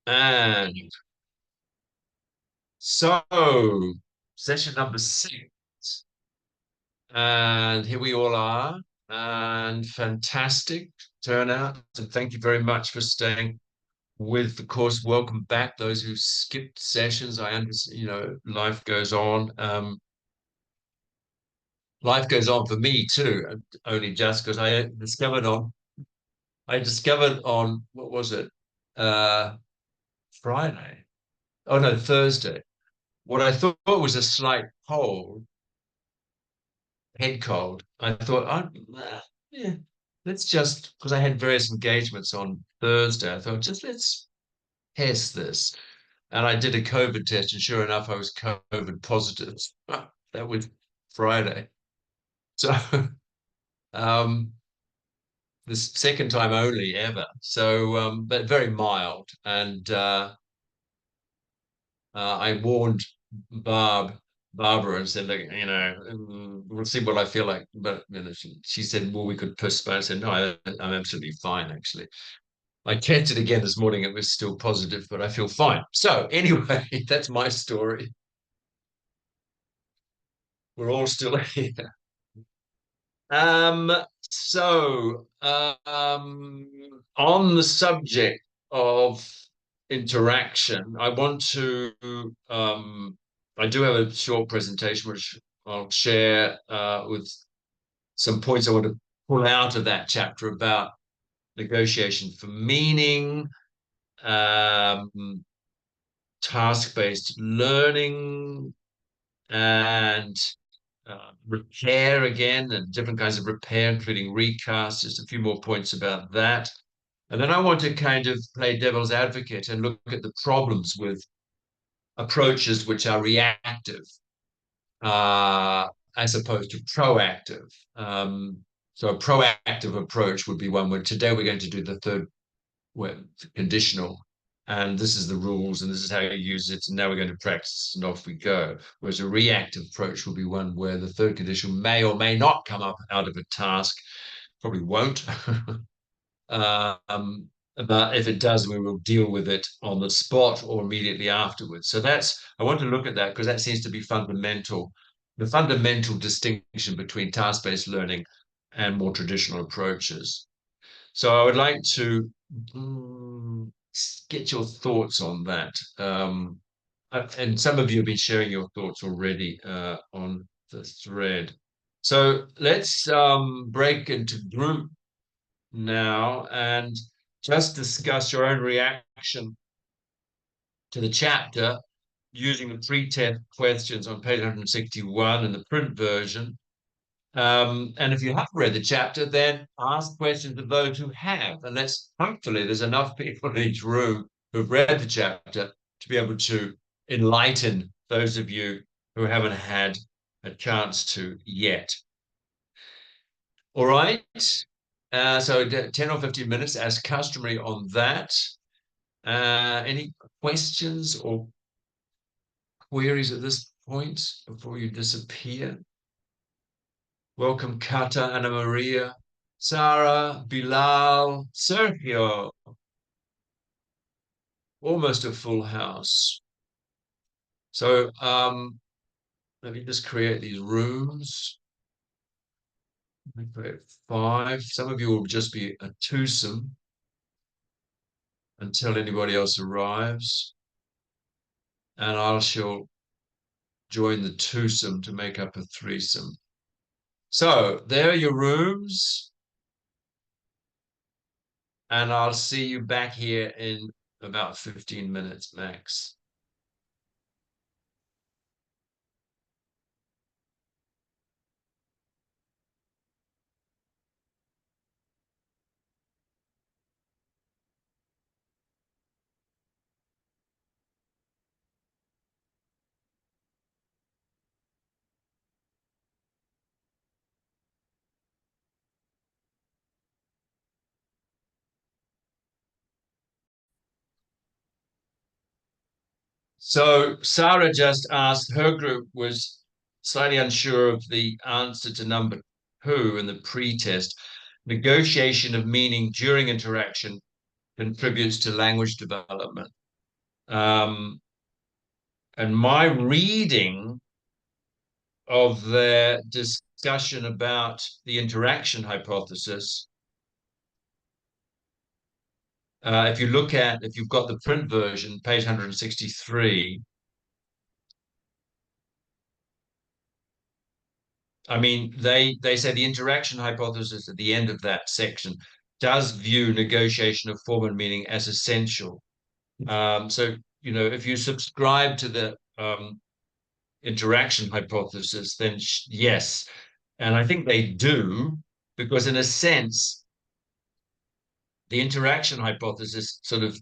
And so, session number 6. And here we all are. And fantastic turnout. And thank you very much for staying with the course. Welcome back, those who skipped sessions. I understand, life goes on. Life goes on for me too, only just because I discovered on what was it? Uh, Friday. Oh no, Thursday. What I thought was a slight cold, head cold. I thought, yeah, let's just, because I had various engagements on Thursday. I thought, just let's test this. And I did a COVID test, and sure enough, I was COVID positive. That was Friday. So, um, the second time only ever. So, but very mild. And I warned Barb, Barbara, and said, like, we'll see what I feel like. But she said, well, we could postpone. I said, no, I'm absolutely fine, actually. I tested again this morning. It was still positive, but I feel fine. So anyway, that's my story. We're all still here. Um, on the subject of interaction, I do have a short presentation which I'll share with some points I want to pull out of that chapter about negotiation for meaning, um, task-based learning, and repair again, and different kinds of repair, including recast, just a few more points about that. And then I want to kind of play devil's advocate and look at the problems with approaches which are reactive uh, as opposed to proactive. So a proactive approach would be one where today we're going to do the third conditional, and this is the rules, and this is how you use it, and now we're going to practice, and off we go. Whereas a reactive approach will be one where the third conditional may or may not come up out of a task, probably won't. um, but if it does, we will deal with it on the spot or immediately afterwards. So I want to look at that because that seems to be the fundamental distinction between task-based learning and more traditional approaches. So I would like to get your thoughts on that. And some of you have been sharing your thoughts already on the thread. So let's break into group now and just discuss your own reaction to the chapter using the pre-test questions on page 161 in the print version. And if you haven't read the chapter, then ask questions of those who have. And hopefully there's enough people in each room who've read the chapter to be able to enlighten those of you who haven't had a chance to yet. All right. So 10 or 15 minutes as customary on that. Any questions or queries at this point before you disappear? Welcome, Kata, Anna Maria, Sarah, Bilal, Sergio. Almost a full house. So let me just create these rooms. Let me create 5. Some of you will just be a twosome until anybody else arrives. And I shall join the twosome to make up a threesome. So there are your rooms. And I'll see you back here in about 15 minutes max. So Sarah just asked, her group was slightly unsure of the answer to number 2 in the pre-test. Negotiation of meaning during interaction contributes to language development. And my reading of their discussion about the interaction hypothesis, if you've got the print version, page 163, I mean, they say the interaction hypothesis at the end of that section does view negotiation of form and meaning as essential. So, if you subscribe to the interaction hypothesis, then yes. And I think they do, because in a sense, the interaction hypothesis sort of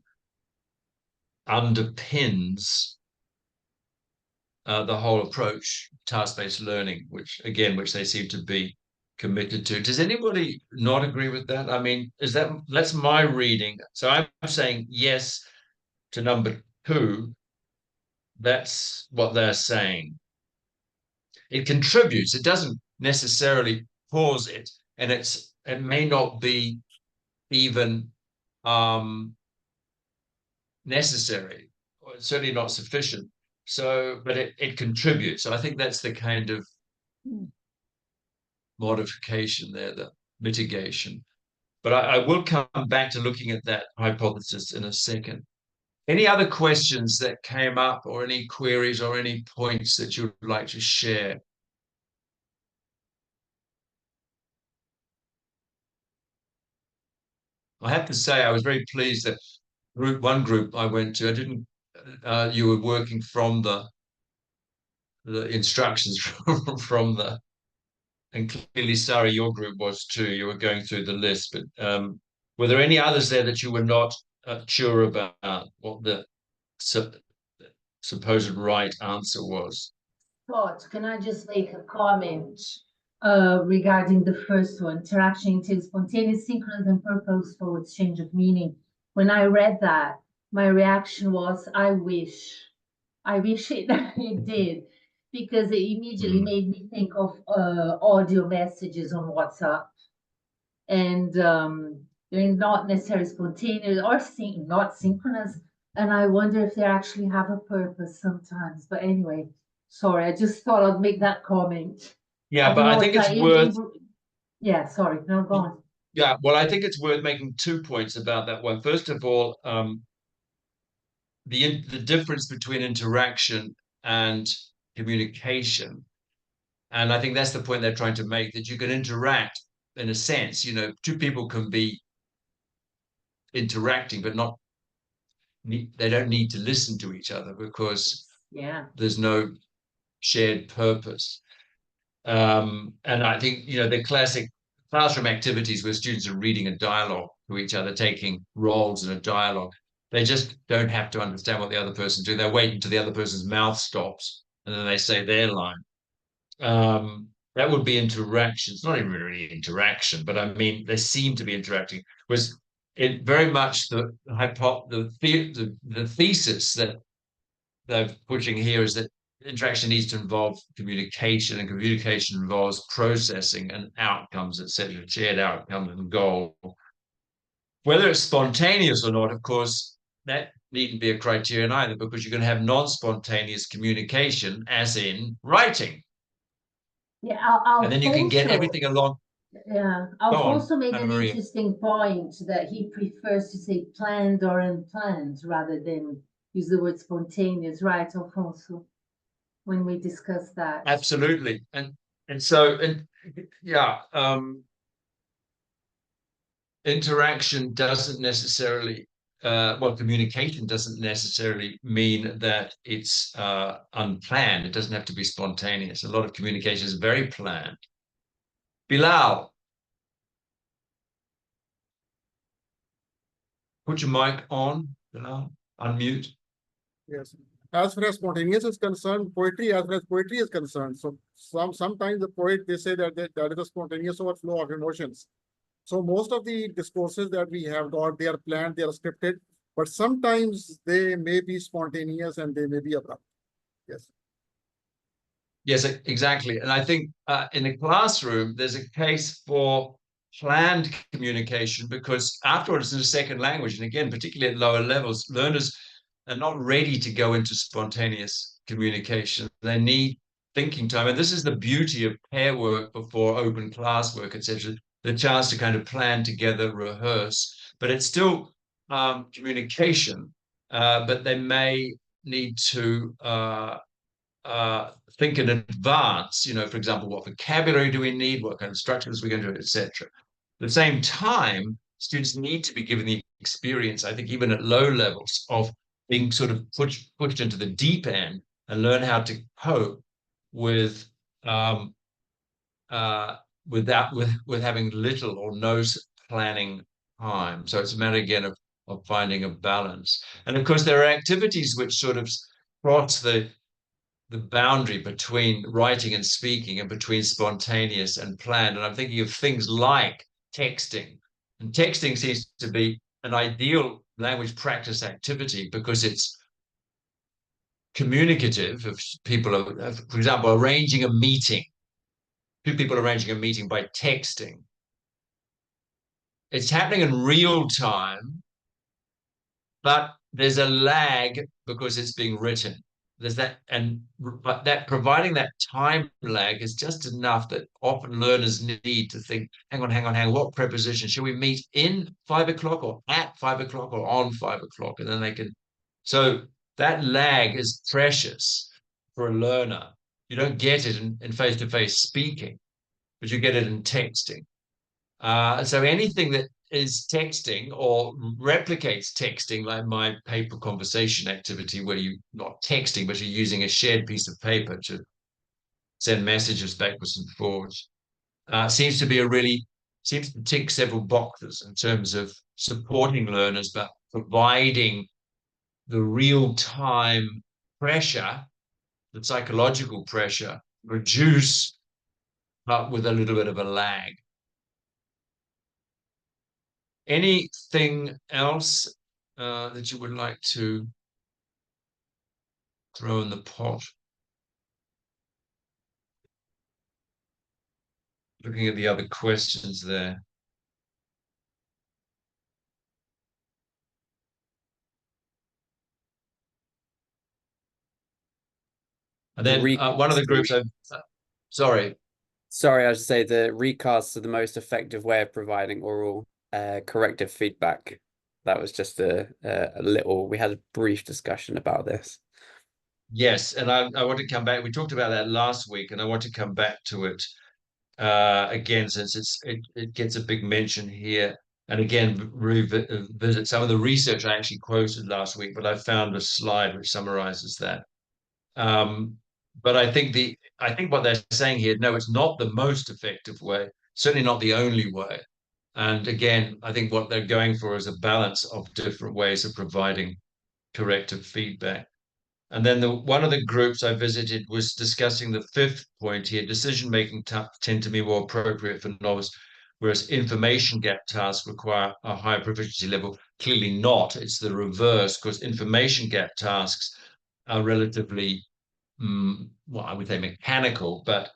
underpins the whole approach, task-based learning, which they seem to be committed to. Does anybody not agree with that? I mean, that's my reading. So I'm saying yes to number two. That's what they're saying. It contributes. It doesn't necessarily cause it, and it may not be even necessary, or certainly not sufficient. So, but it contributes. So I think that's the kind of modification there, the mitigation. But I will come back to looking at that hypothesis in a second. Any other questions that came up, or any queries, or any points that you would like to share? I have to say, I was very pleased that one group I went to, I didn't, you were working from the instructions from the, and clearly, Sari, your group was too. You were going through the list, but were there any others there that you were not sure about what the supposed right answer was? Scott, can I just make a comment regarding the first one? Interaction entails spontaneous, synchronous, and purposeful exchange of meaning. When I read that, my reaction was, I wish it did, because it immediately made me think of audio messages on WhatsApp. And they're not necessarily spontaneous or not synchronous. And I wonder if they actually have a purpose sometimes. But anyway, sorry, I just thought I'd make that comment. Yeah, but I think it's worth. Yeah, sorry, no, go on. Yeah, well, I think it's worth making 2 points about that one. First of all, the difference between interaction and communication, and I think that's the point they're trying to make, that you can interact in a sense. Two people can be interacting, but they don't need to listen to each other, because there's no shared purpose. And I think, the classic classroom activities where students are reading a dialogue to each other, taking roles in a dialogue, they just don't have to understand what the other person's doing. They're waiting until the other person's mouth stops, and then they say their line. That would be interaction. It's not even really interaction, but I mean, they seem to be interacting. Was it very much the thesis that they're pushing here is that interaction needs to involve communication, and communication involves processing and outcomes, etc., shared outcomes and goal. Whether it's spontaneous or not, of course, that needn't be a criterion either, because you can have non-spontaneous communication, as in writing. Yeah, and then you can get everything along. Yeah, Alfonso made an interesting point that he prefers to say planned or unplanned rather than use the word spontaneous, right, Alfonso? When we discussed that. Absolutely. And yeah, interaction doesn't necessarily, communication doesn't necessarily mean that it's unplanned. It doesn't have to be spontaneous. A lot of communication is very planned. Bilal, put your mic on, Bilal. Unmute. Yes. As far as spontaneous is concerned, poetry, as far as poetry is concerned, so sometimes the poet, they say that is a spontaneous overflow of emotions. So most of the discourses that we have got, they are planned, they are scripted, but sometimes they may be spontaneous and they may be abrupt. Yes. Yes, exactly. And I think in a classroom, there's a case for planned communication, because afterwards, it's a second language. And again, particularly at lower levels, learners are not ready to go into spontaneous communication. They need thinking time. And this is the beauty of pair work before open class work, etc. The chance to kind of plan together, rehearse, but it's still communication, but they may need to think in advance, for example, what vocabulary do we need, what kind of structures we're going to do, etc. At the same time, students need to be given the experience, I think, even at low levels, of being sort of pushed into the deep end and learn how to cope with with having little or no planning time. So it's a matter again of finding a balance. And of course, there are activities which sort of cross the boundary between writing and speaking and between spontaneous and planned. And I'm thinking of things like texting. And texting seems to be an ideal language practice activity because it's communicative. If people are, for example, arranging a meeting, two people arranging a meeting by texting. It's happening in real time, but there's a lag because it's being written. There's that, but that providing that time lag is just enough that often learners need to think, hang on, what preposition? Should we meet in 5 o'clock or at 5 o'clock or on 5 o'clock? And then they can, so that lag is precious for a learner. You don't get it in face-to-face speaking, but you get it in texting. So anything that is texting or replicates texting, like my paper conversation activity, where you're not texting, but you're using a shared piece of paper to send messages backwards and forwards, seems to tick several boxes in terms of supporting learners, but providing the real-time pressure, the psychological pressure, reduce, but with a little bit of a lag. Anything else that you would like to throw in the pot? Looking at the other questions there. And then one of the groups, sorry. Sorry, I should say the recasts are the most effective way of providing oral corrective feedback. That was just a little, we had a brief discussion about this. Yes, and I want to come back. We talked about that last week, and I want to come back to it again, since it gets a big mention here. And again, revisit some of the research I actually quoted last week, but I found a slide which summarizes that. But I think what they're saying here, no, it's not the most effective way, certainly not the only way. And again, I think what they're going for is a balance of different ways of providing corrective feedback. And then one of the groups I visited was discussing the fifth point here: decision-making tend to be more appropriate for novice, whereas information gap tasks require a higher proficiency level. Clearly not. It's the reverse, because information gap tasks are relatively, well, I would say mechanical, but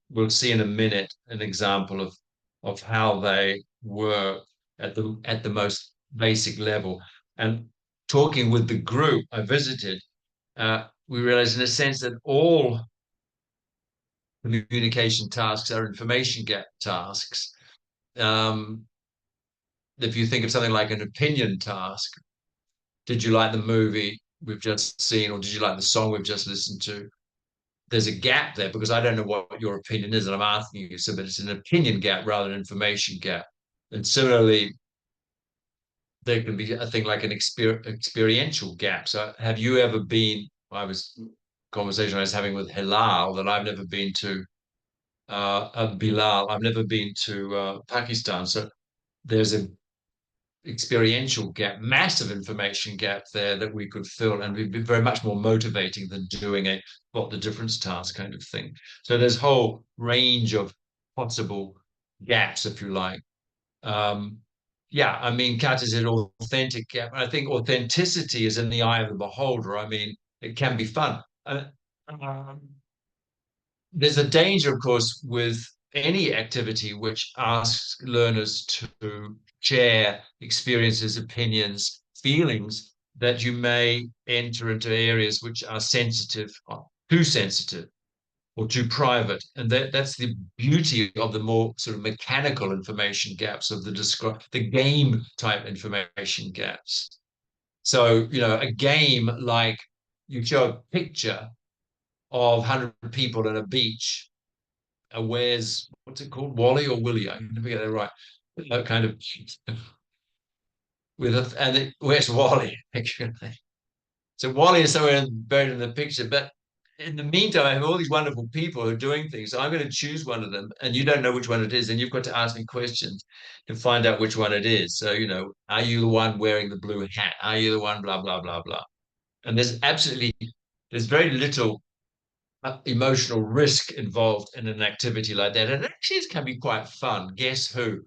we'll see in a minute an example of how they work at the most basic level. And talking with the group I visited, we realized in a sense that all communication tasks are information gap tasks. If you think of something like an opinion task, did you like the movie we've just seen, or did you like the song we've just listened to? There's a gap there because I don't know what your opinion is, and I'm asking you. So, but it's an opinion gap rather than an information gap. And similarly, there can be a thing like an experiential gap. So have you ever been, conversation I was having with Hilal, that I've never been to Bilal, I've never been to Pakistan. So there's a experiential gap, massive information gap there that we could fill, and would be very much more motivating than doing a what the difference task kind of thing. So there's a whole range of possible gaps, if you like. Yeah, I mean, Kat, is it authentic gap? I think authenticity is in the eye of the beholder. I mean, it can be fun. There's a danger, of course, with any activity which asks learners to share experiences, opinions, feelings, that you may enter into areas which are sensitive, too sensitive, or too private. And that's the beauty of the more sort of mechanical information gaps, of the game type information gaps. So, a game like you show a picture of 100 people at a beach. Where's, what's it called? Wally or Willie? I never get that right. Kind of where's Wally? So Wally is somewhere buried in the picture, but in the meantime, I have all these wonderful people who are doing things. So I'm going to choose one of them, and you don't know which one it is, and you've got to ask me questions to find out which one it is. So, are you the one wearing the blue hat? Are you the one, blah, blah, blah, blah. And there's very little emotional risk involved in an activity like that. And actually, it can be quite fun. Guess who?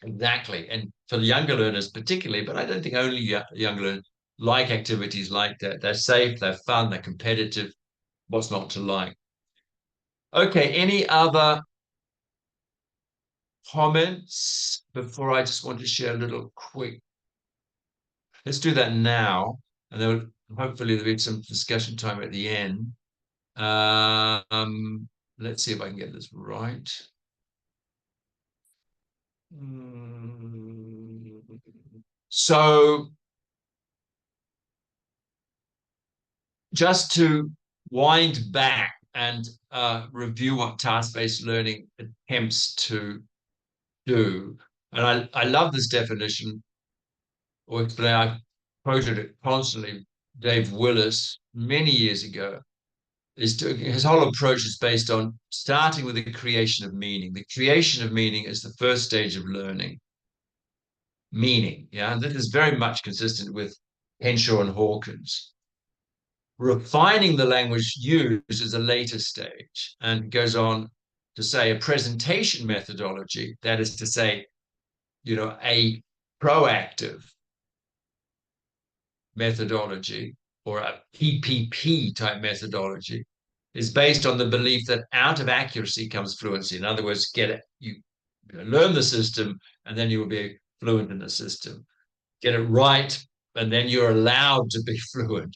Exactly. And for the younger learners particularly, but I don't think only younger learners like activities like that. They're safe, they're fun, they're competitive. What's not to like? Okay, any other comments before I just want to share a little quick? Let's do that now, and then hopefully there'll be some discussion time at the end. Let's see if I can get this right. So just to wind back and review what task-based learning attempts to do, and I love this definition, or explain, I've quoted it constantly, Dave Willis, many years ago. His whole approach is based on starting with the creation of meaning. The creation of meaning is the first stage of learning. Meaning, yeah, and this is very much consistent with Henshaw and Hawkins. Refining the language used is a later stage, and goes on to say a presentation methodology, that is to say, a proactive methodology, or a PPP type methodology, is based on the belief that out of accuracy comes fluency. In other words, you learn the system, and then you will be fluent in the system. Get it right, and then you're allowed to be fluent.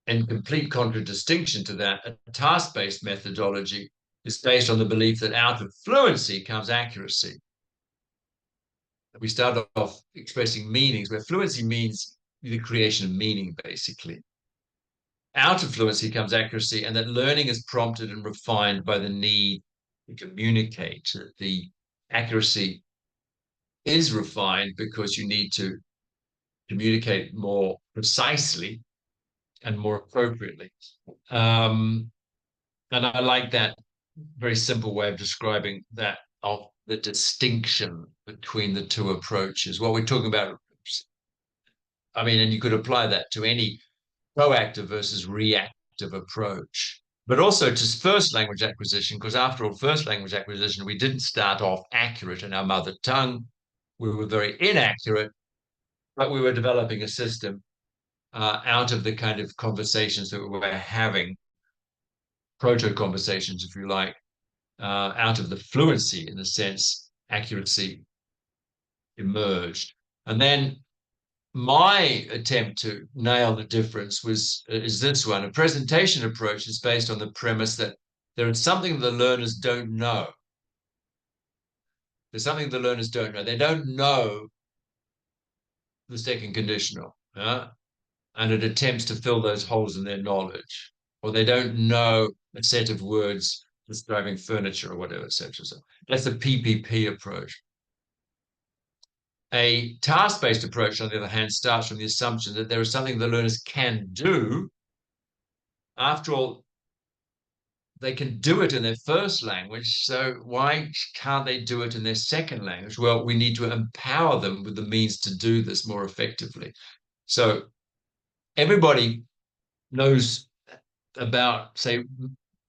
In complete contradistinction to that, a task-based methodology is based on the belief that out of fluency comes accuracy. We start off expressing meanings, where fluency means the creation of meaning, basically. Out of fluency comes accuracy, and that learning is prompted and refined by the need to communicate. The accuracy is refined because you need to communicate more precisely and more appropriately. And I like that very simple way of describing that, of the distinction between the two approaches. What we're talking about, and you could apply that to any proactive versus reactive approach, but also to first language acquisition, because after all, first language acquisition, we didn't start off accurate in our mother tongue. We were very inaccurate, but we were developing a system out of the kind of conversations that we were having, proto-conversations, if you like, out of the fluency, in a sense, accuracy emerged. And then my attempt to nail the difference is this one. A presentation approach is based on the premise that there is something the learners don't know. There's something the learners don't know. They don't know the second conditional, and it attempts to fill those holes in their knowledge. Or they don't know a set of words describing furniture or whatever, etc. So that's the PPP approach. A task-based approach, on the other hand, starts from the assumption that there is something the learners can do. After all, they can do it in their first language, so why can't they do it in their second language? Well, we need to empower them with the means to do this more effectively. So everybody knows about, say,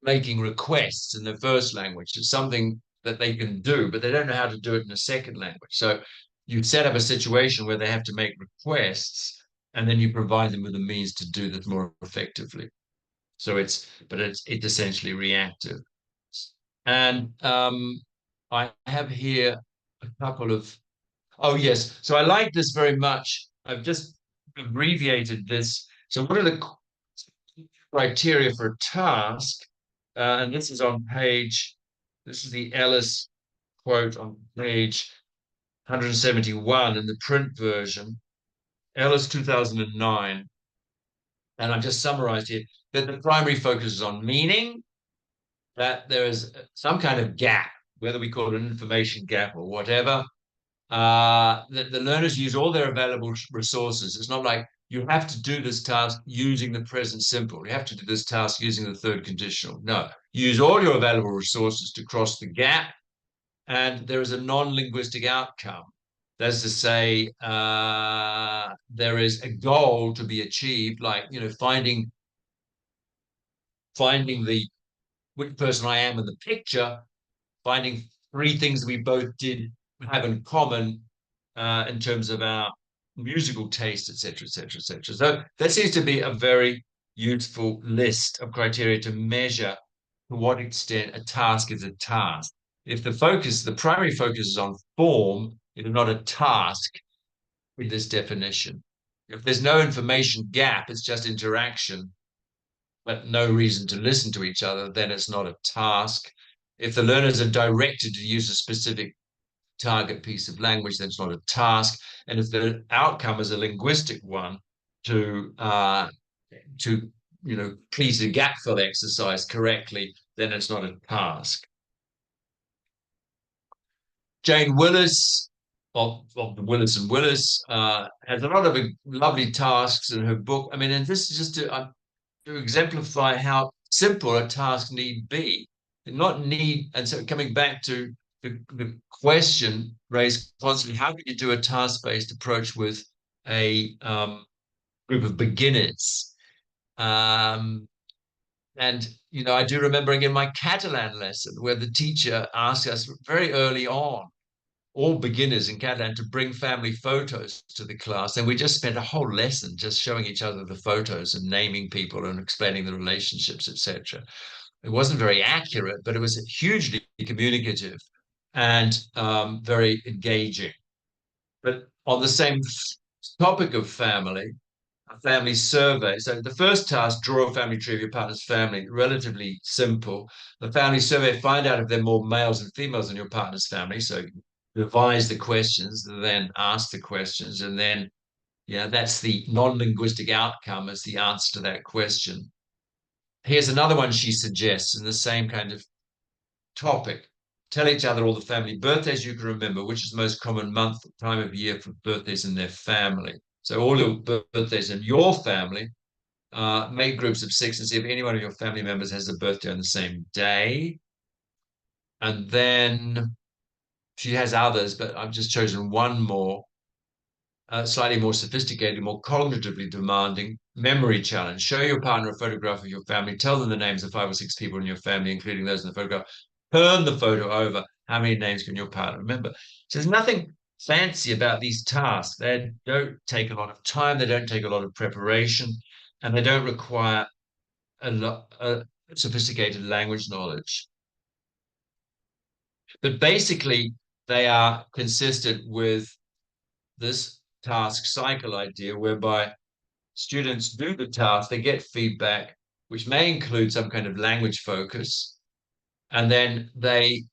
making requests in their first language. It's something that they can do, but they don't know how to do it in a second language. So you set up a situation where they have to make requests, and then you provide them with the means to do that more effectively. So it's essentially reactive. And I have here a couple of Oh, yes. So I like this very much. I've just abbreviated this. So what are the criteria for a task? And this is on page, this is the Ellis quote on page 171 in the print version, Ellis 2009. And I've just summarized here that the primary focus is on meaning, that there is some kind of gap, whether we call it an information gap or whatever, that the learners use all their available resources. It's not like you have to do this task using the present simple. You have to do this task using the third conditional. No, use all your available resources to cross the gap, and there is a non-linguistic outcome. That's to say, there is a goal to be achieved, like, you know, finding the which person I am in the picture, finding three things we both did have in common in terms of our musical taste, etc., etc., etc. So that seems to be a very useful list of criteria to measure to what extent a task is a task. If the primary focus is on form, it is not a task with this definition. If there's no information gap, it's just interaction, but no reason to listen to each other, then it's not a task. If the learners are directed to use a specific target piece of language, then it's not a task. And if the outcome is a linguistic one to please the gap fill exercise correctly, then it's not a task. Jane Willis of the Willis and Willis has a lot of lovely tasks in her book. I mean, and this is just to exemplify how simple a task need be. And so coming back to the question raised constantly, how can you do a task-based approach with a group of beginners? And, you know, I do remember again my Catalan lesson where the teacher asked us very early on, all beginners in Catalan, to bring family photos to the class. And we just spent a whole lesson just showing each other the photos and naming people and explaining the relationships, etc. It wasn't very accurate, but it was hugely communicative and very engaging. But on the same topic of family, a family survey. So the first task, draw a family tree of your partner's family, relatively simple. The family survey, find out if there are more males and females in your partner's family. So revise the questions, then ask the questions, and then, yeah, that's the non-linguistic outcome as the answer to that question. Here's another one she suggests in the same kind of topic. Tell each other all the family birthdays you can remember, which is the most common month, time of year for birthdays in their family. So all your birthdays in your family, make groups of 6 and see if any one of your family members has a birthday on the same day. And then she has others, but I've just chosen one more, slightly more sophisticated, more cognitively demanding memory challenge. Show your partner a photograph of your family. Tell them the names of 5 or 6 people in your family, including those in the photograph. Turn the photo over. How many names can your partner remember? So there's nothing fancy about these tasks. They don't take a lot of time. They don't take a lot of preparation, and they don't require a lot sophisticated language knowledge. But basically, they are consistent with this task cycle idea, whereby students do the task, they get feedback, which may include some kind of language focus, and then they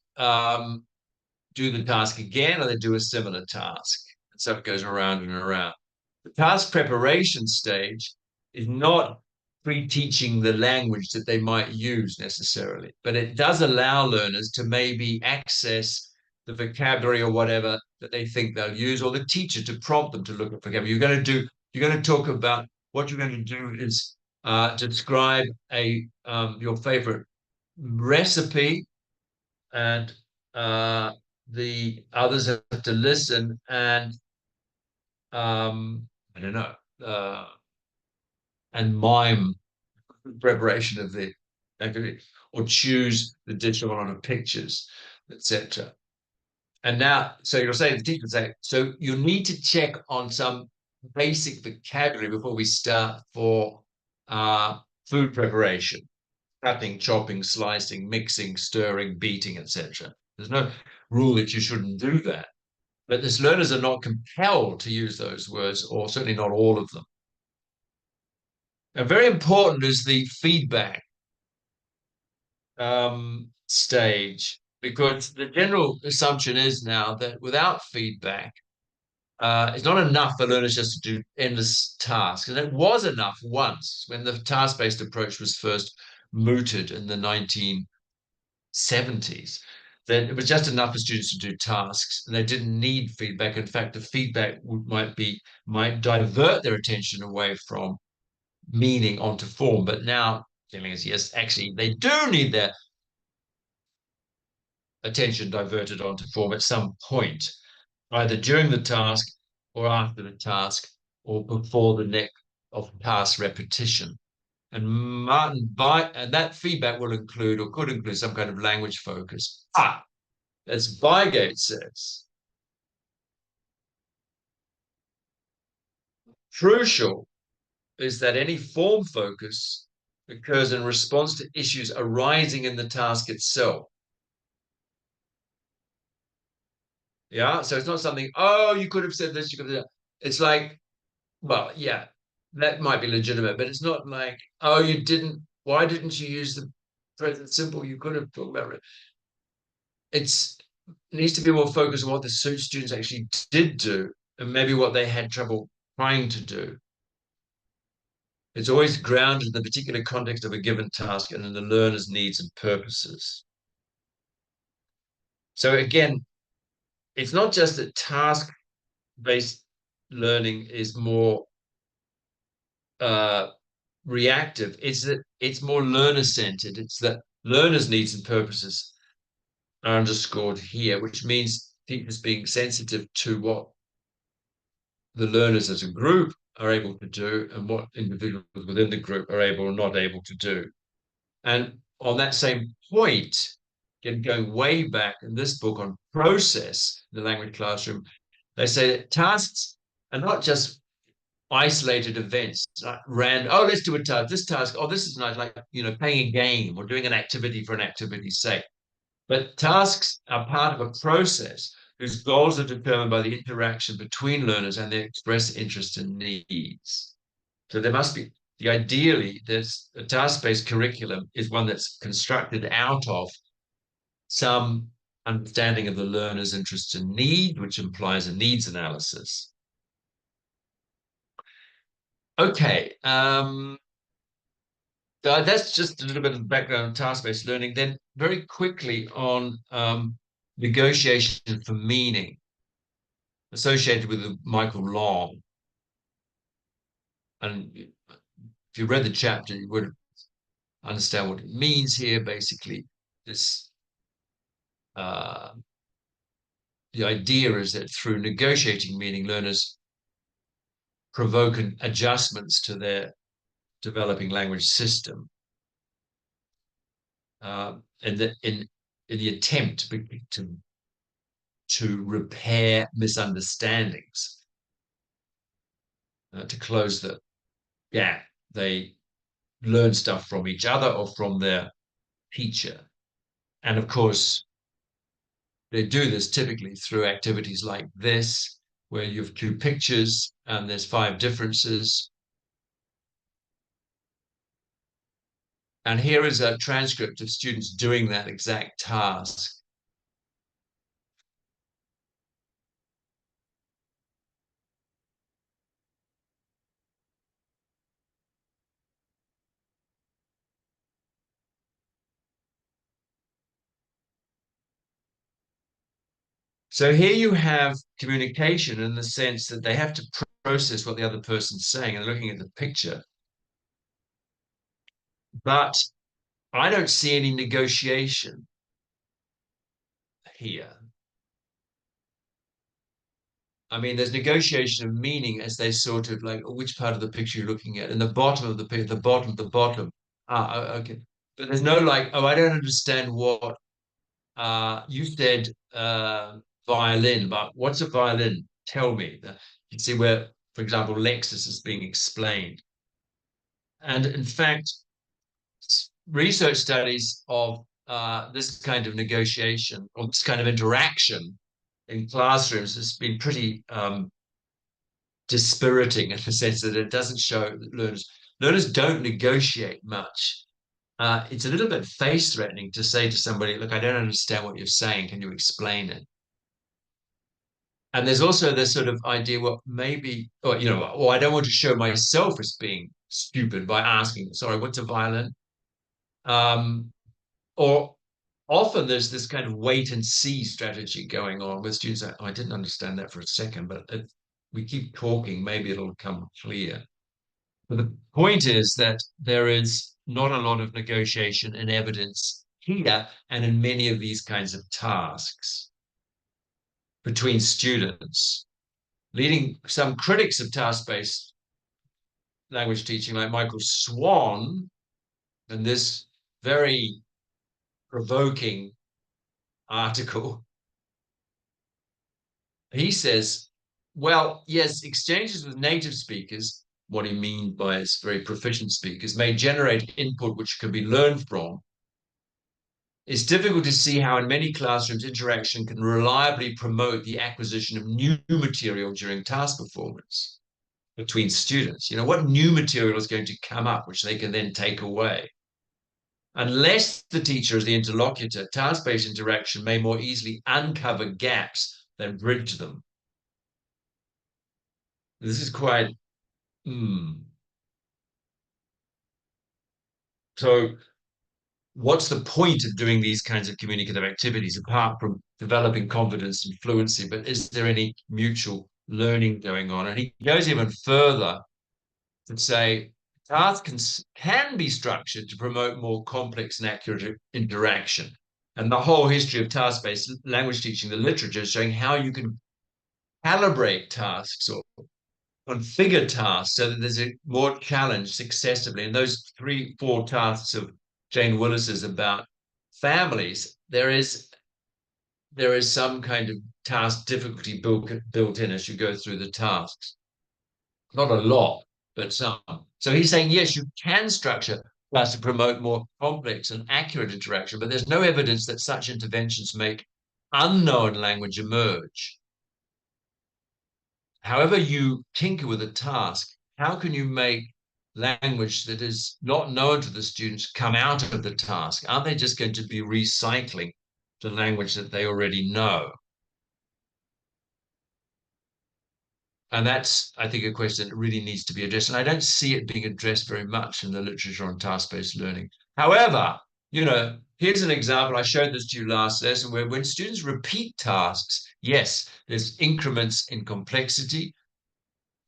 do the task again, or they do a similar task. And so it goes around and around. The task preparation stage is not pre-teaching the language that they might use necessarily, but it does allow learners to maybe access the vocabulary or whatever that they think they'll use, or the teacher to prompt them to look at vocabulary. You're going to talk about what you're going to do is describe your favorite recipe, and the others have to listen and I don't know, and mime preparation of the activity, or choose the digital on of pictures, etc. And now, so you're saying the teacher would say, so you need to check on some basic vocabulary before we start for food preparation: cutting, chopping, slicing, mixing, stirring, beating, etc. There's no rule that you shouldn't do that. but these learners are not compelled to use those words, or certainly not all of them. And very important is the feedback stage, because the general assumption is now that without feedback, it's not enough for learners just to do endless tasks. And it was enough once when the task-based approach was first mooted in the 1970s, that it was just enough for students to do tasks and they didn't need feedback. In fact, the feedback might divert their attention away from meaning onto form. But now feeling is, yes, actually they do need their attention diverted onto form at some point, either during the task or after the task or before the next of task repetition. And that feedback will include, or could include, some kind of language focus. As Weigelt says, crucial is that any form focus occurs in response to issues arising in the task itself. Yeah, so it's not something, oh, you could have said this, you could have said that. It's like, well, yeah, that might be legitimate, but it's not like, oh, why didn't you use the present simple? You could have talked about it. It needs to be more focused on what the students actually did do and maybe what they had trouble trying to do. It's always grounded in the particular context of a given task and in the learner's needs and purposes. So again, it's not just that task-based learning is more reactive, it's that it's more learner-centered. It's that learners' needs and purposes are underscored here, which means teachers being sensitive to what the learners as a group are able to do and what individuals within the group are able or not able to do. And on that same point, going way back in this book on process, the language classroom, they say that tasks are not just isolated events, like oh, let's do a task, this task, oh, this is nice, like, playing a game or doing an activity for an activity's sake. But tasks are part of a process whose goals are determined by the interaction between learners and their express interests and needs. So there must be, ideally, there's a task-based curriculum is one that's constructed out of some understanding of the learner's interests and need, which implies a needs analysis. Okay, that's just a little bit of background on task-based learning. Then very quickly on negotiation for meaning associated with Michael Long. And if you read the chapter, you would understand what it means here. Basically, this the idea is that through negotiating meaning, learners provoke adjustments to their developing language system, and in the attempt to repair misunderstandings, to close the gap. They learn stuff from each other or from their teacher. And of course, they do this typically through activities like this, where you have 2 pictures and there's 5 differences. And here is a transcript of students doing that exact task. So here you have communication in the sense that they have to process what the other person's saying and looking at the picture. But I don't see any negotiation here. I mean, there's negotiation of meaning as they sort of like, which part of the picture you're looking at, and the bottom of the picture, the bottom. Okay. But there's no like, oh, I don't understand what you said violin, but what's a violin? Tell me. You can see where, for example, Lexis is being explained. And in fact, research studies of this kind of negotiation or this kind of interaction in classrooms has been pretty dispiriting in the sense that it doesn't show that learners don't negotiate much. It's a little bit face-threatening to say to somebody, look, I don't understand what you're saying. Can you explain it? And there's also this sort of idea, well, maybe, or, you know, well, I don't want to show myself as being stupid by asking, sorry, what's a violin? Or often there's this kind of wait and see strategy going on with students. Like, oh, I didn't understand that for a second, but we keep talking, maybe it'll become clear. But the point is that there is not a lot of negotiation and evidence here and in many of these kinds of tasks between students, leading some critics of task-based language teaching like Michael Swan, and this very provoking article, he says, well, yes, exchanges with native speakers, what he means by his very proficient speakers, may generate input which can be learned from. It's difficult to see how in many classrooms interaction can reliably promote the acquisition of new material during task performance between students. You know, what new material is going to come up which they can then take away? Unless the teacher is the interlocutor, task-based interaction may more easily uncover gaps than bridge them. This is quite, So what's the point of doing these kinds of communicative activities apart from developing confidence and fluency? But is there any mutual learning going on? And he goes even further to say tasks can be structured to promote more complex and accurate interaction. And the whole history of task-based language teaching, the literature is showing how you can calibrate tasks or configure tasks so that there's a more challenge successively. And those 3-4 tasks of Jane Willis's about families, there is some kind of task difficulty built in as you go through the tasks. Not a lot, but some. So he's saying, yes, you can structure tasks to promote more complex and accurate interaction, but there's no evidence that such interventions make unknown language emerge. However you tinker with a task, how can you make language that is not known to the students come out of the task? Aren't they just going to be recycling the language that they already know? And that's, I think, a question that really needs to be addressed. And I don't see it being addressed very much in the literature on task-based learning. However, you know, here's an example. I showed this to you last lesson where when students repeat tasks, yes, there's increments in complexity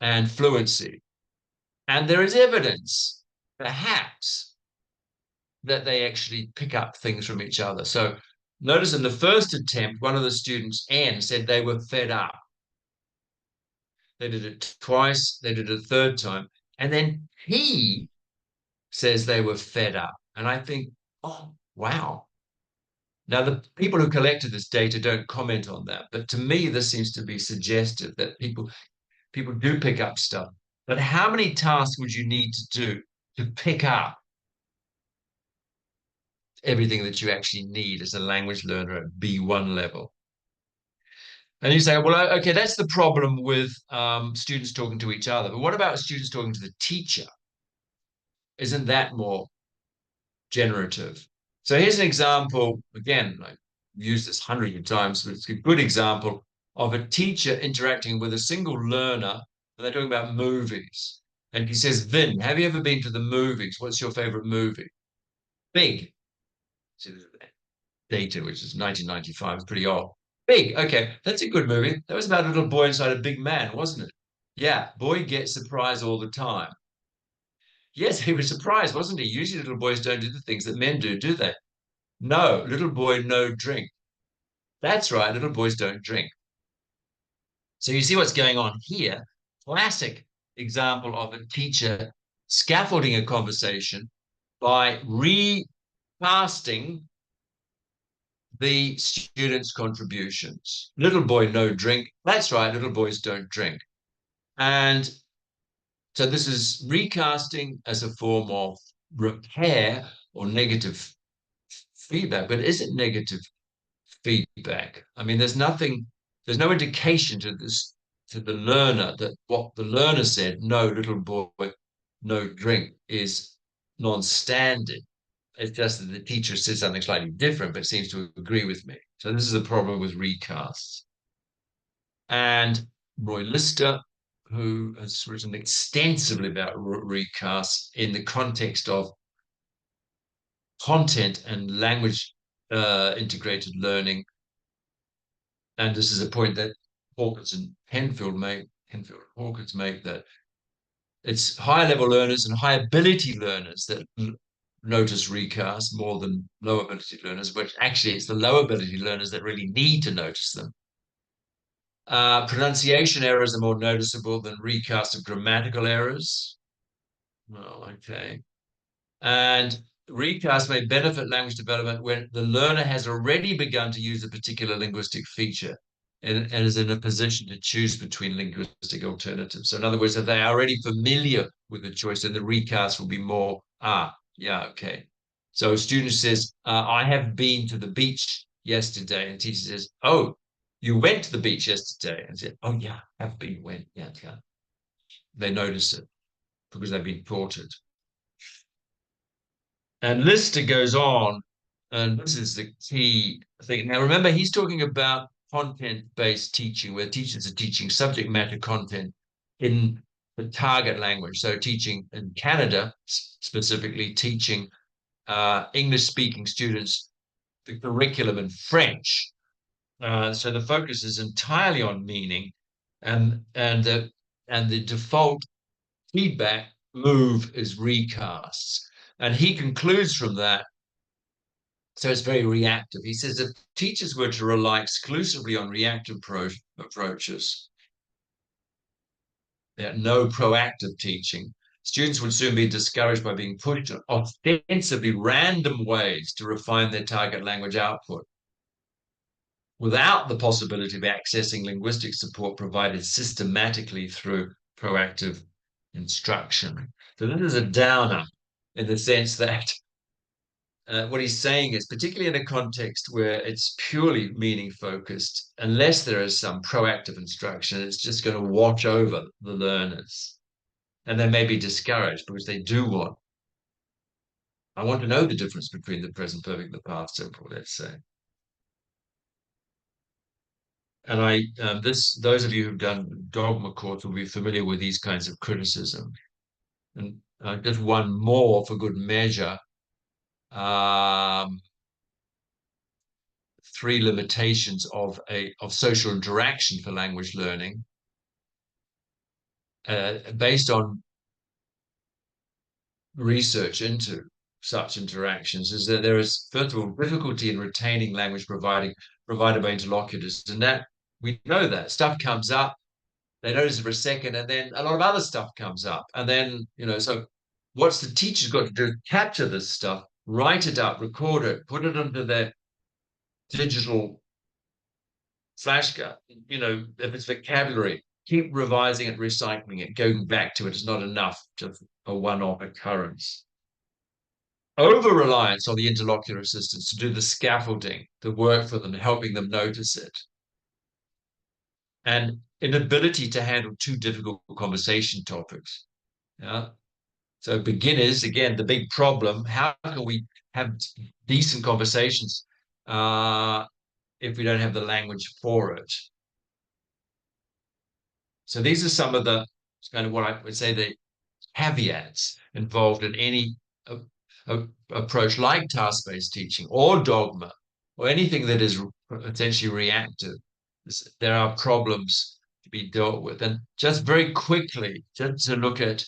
and fluency. And there is evidence, perhaps, that they actually pick up things from each other. So notice in the first attempt, one of the students, Anne, said they were fed up. They did it twice, they did it a third time. And then he says they were fed up. And I think, oh, wow. Now, the people who collected this data don't comment on that. But to me, this seems to be suggestive that people do pick up stuff. But how many tasks would you need to do to pick up everything that you actually need as a language learner at B1 level? And you say, well, okay, that's the problem with students talking to each other. But what about students talking to the teacher? Isn't that more generative? So here's an example. Again, I've used this hundreds of times, but it's a good example of a teacher interacting with a single learner. And they're talking about movies. And he says, Vin, have you ever been to the movies? What's your favorite movie? Big. See, data, which is 1995, is pretty old. Big, okay, that's a good movie. That was about a little boy inside a big man, wasn't it? Yeah, boy gets surprised all the time. Yes, he was surprised, wasn't he? Usually little boys don't do the things that men do they? No, little boy, no drink. That's right, little boys don't drink. So you see what's going on here. Classic example of a teacher scaffolding a conversation by recasting the students' contributions. Little boy, no drink. That's right, little boys don't drink. And so this is recasting as a form of repair or negative feedback. But is it negative feedback? I mean, there's nothing there's no indication to the learner that what the learner said, no little boy, no drink, is non-standard. It's just that the teacher says something slightly different, but seems to agree with me. So this is a problem with recasts. And Roy Lister, who has written extensively about recasts in the context of content and language integrated learning. And this is a point that Hawkins and Penfield and Hawkins make, that it's higher level learners and high ability learners that notice recasts more than low ability learners, but actually it's the low ability learners that really need to notice them. Pronunciation errors are more noticeable than recast of grammatical errors. Well, okay. And recast may benefit language development when the learner has already begun to use a particular linguistic feature and is in a position to choose between linguistic alternatives. So in other words, if they are already familiar with the choice, then the recast will be more, yeah, okay. So a student says, I have been to the beach yesterday. And the teacher says, oh, you went to the beach yesterday. And said, oh, yeah, have been, went, yeah, yeah. They notice it because they've been taught it. And Lister goes on, and this is the key thing. Now, remember, he's talking about content-based teaching, where teachers are teaching subject matter content in the target language. So teaching in Canada, specifically teaching English-speaking students the curriculum in French. So the focus is entirely on meaning, and the default feedback move is recasts. And he concludes from that, so it's very reactive. He says if teachers were to rely exclusively on reactive approaches, no proactive teaching, students would soon be discouraged by being pushed in ostensibly random ways to refine their target language output, without the possibility of accessing linguistic support provided systematically through proactive instruction. So this is a downer in the sense that what he's saying is, particularly in a context where it's purely meaning focused, unless there is some proactive instruction, it's just going to watch over the learners. And they may be discouraged because they do want, I want to know the difference between the present perfect and the past simple, let's say. And those of you who've done dogma course will be familiar with these kinds of criticism. And just one more for good measure. 3 limitations of social interaction for language learning, based on research into such interactions, is that there is, first of all, difficulty in retaining language provided by interlocutors, and that we know that stuff comes up, they notice it for a second, and then a lot of other stuff comes up, and then so what's the teacher's got to do? Capture this stuff, write it up, record it, put it into their digital flashcard. If it's vocabulary, keep revising it, recycling it, going back to it is not enough, just a one-off occurrence. Over-reliance on the interlocutor assistants to do the scaffolding, the work for them, helping them notice it. And inability to handle too difficult conversation topics. Yeah. So beginners, again, the big problem, how can we have decent conversations if we don't have the language for it? So these are some of the kind of what I would say the caveats involved in any approach like task-based teaching or dogma or anything that is essentially reactive. There are problems to be dealt with. And just very quickly, just to look at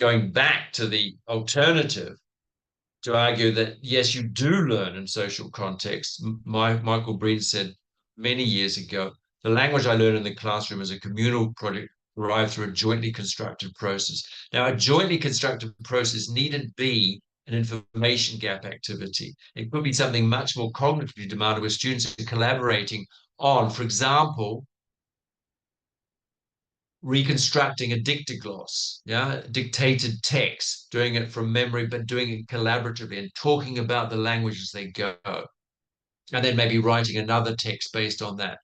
going back to the alternative, to argue that, yes, you do learn in social context. Michael Breen said many years ago, the language I learn in the classroom is a communal project derived through a jointly constructed process. Now, a jointly constructed process needn't be an information gap activity. It could be something much more cognitively demanded where students are collaborating on, for example, reconstructing a dictogloss, dictated text, doing it from memory, but doing it collaboratively and talking about the language as they go. And then maybe writing another text based on that.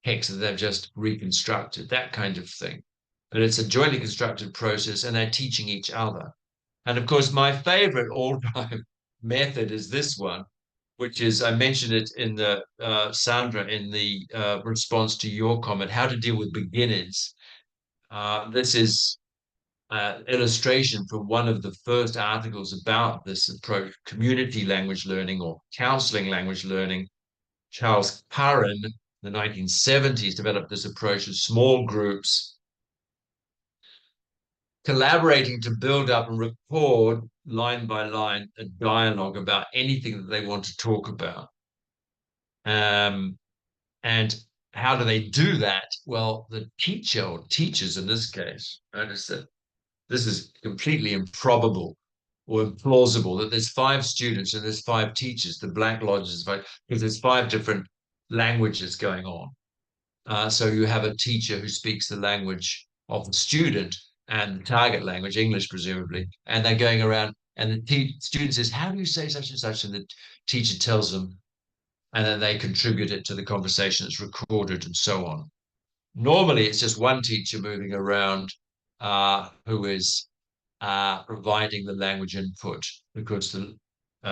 text that they've just reconstructed, that kind of thing. But it's a jointly constructed process, and they're teaching each other. And of course, my favorite all-time method is this one, which is, I mentioned it in the Sandra, in the response to your comment, how to deal with beginners. This is illustration from one of the first articles about this approach, community language learning or counseling language learning. Charles Curran, in the 1970s, developed this approach of small groups collaborating to build up and record line by line a dialogue about anything that they want to talk about. And how do they do that? Well, the teacher or teachers in this case, notice that this is completely improbable or implausible that there's 5 students and there's 5 teachers. The Black Lodge is because there's 5 different languages going on. So you have a teacher who speaks the language of the student and the target language, English presumably, and they're going around and the student says, how do you say such and such? And the teacher tells them, and then they contribute it to the conversation that's recorded and so on. Normally, it's just one teacher moving around who is providing the language input because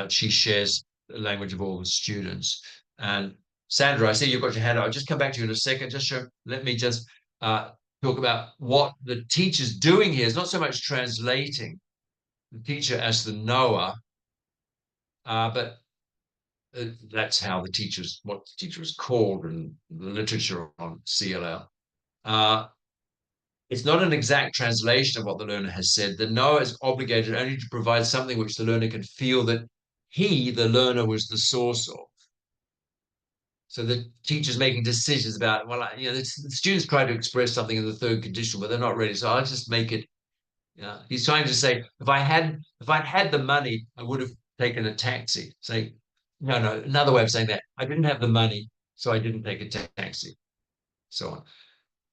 she shares the language of all the students. And Sandra, I see you've got your hand up. I'll just come back to you in a second. Let me just talk about what the teacher's doing here. It's not so much translating the teacher as the knower, but that's how what the teacher is called in the literature on CLL. It's not an exact translation of what the learner has said. The knower is obligated only to provide something which the learner can feel that he, the learner, was the source of. So the teacher's making decisions about, well, the students try to express something in the third condition, but they're not ready. So I'll just make it. He's trying to say, if I'd had the money, I would have taken a taxi. Say, no, another way of saying that, I didn't have the money, so I didn't take a taxi. So on.